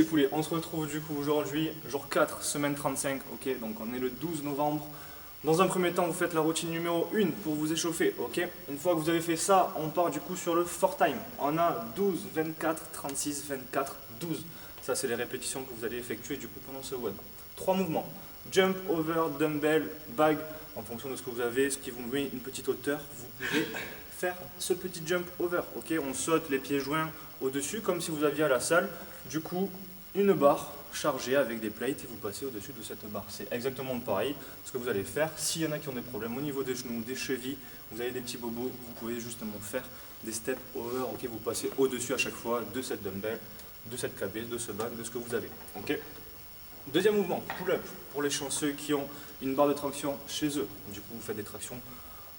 les poulets, on se retrouve du coup aujourd'hui, jour 4, semaine 35, ok, donc on est le 12 novembre. Dans un premier temps, vous faites la routine numéro 1 pour vous échauffer, ok. Une fois que vous avez fait ça, on part du coup sur le 4 time. On a 12, 24, 36, 24, 12. Ça, c'est les répétitions que vous allez effectuer du coup pendant ce WOD. 3 mouvements, jump, over, dumbbell, bag, en fonction de ce que vous avez, ce qui vous met une petite hauteur, vous pouvez faire ce petit jump over, ok. On saute les pieds joints au-dessus comme si vous aviez à la salle, du coup, une barre chargée avec des plates et vous passez au-dessus de cette barre. C'est exactement pareil ce que vous allez faire. S'il y en a qui ont des problèmes au niveau des genoux, des chevilles, vous avez des petits bobos, vous pouvez justement faire des steps over, ok, vous passez au-dessus à chaque fois de cette dumbbell, de cette KB, de ce bag, de ce que vous avez, ok. Deuxième mouvement, pull-up, pour les chanceux qui ont une barre de traction chez eux. Du coup, vous faites des tractions,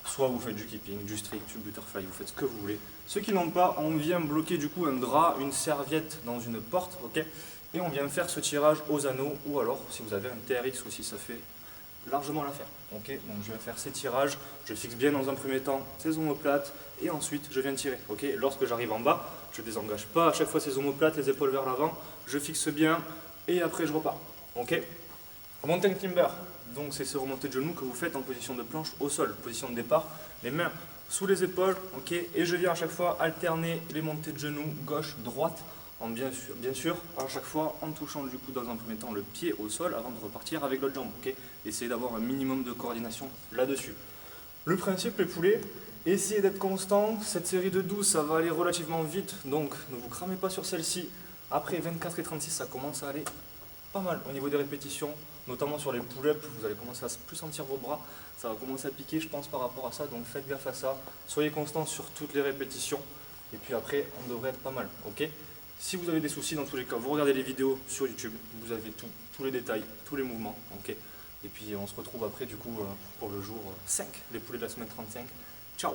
soit vous faites du keeping, du strict, du butterfly, vous faites ce que vous voulez. Ceux qui n'ont pas, on vient bloquer du coup un drap, une serviette dans une porte, ok. Et on vient faire ce tirage aux anneaux, ou alors si vous avez un TRX aussi, ça fait largement l'affaire. Ok, donc je vais faire ces tirages, je fixe bien dans un premier temps ces omoplates et ensuite je viens tirer. Ok, lorsque j'arrive en bas, je ne désengage pas à chaque fois ces omoplates, les épaules vers l'avant, je fixe bien et après je repars. Ok, mountain climber, donc c'est ce remonté de genoux que vous faites en position de planche au sol, position de départ, les mains sous les épaules, ok, et je viens à chaque fois alterner les montées de genoux gauche, droite, en bien sûr, à chaque fois en touchant du coup dans un premier temps le pied au sol avant de repartir avec l'autre jambe, ok. Essayez d'avoir un minimum de coordination là-dessus. Le principe, les poulets, essayez d'être constant. Cette série de 12, ça va aller relativement vite, donc ne vous cramez pas sur celle-ci. Après 24 et 36, ça commence à aller pas mal au niveau des répétitions, notamment sur les pull-ups, vous allez commencer à plus sentir vos bras, ça va commencer à piquer je pense par rapport à ça, donc faites gaffe à ça, soyez constant sur toutes les répétitions, et puis après on devrait être pas mal, ok. Si vous avez des soucis, dans tous les cas, vous regardez les vidéos sur YouTube, vous avez tout, tous les détails, tous les mouvements, ok. Et puis on se retrouve après du coup pour le jour 5, les poulets de la semaine 35. Ciao.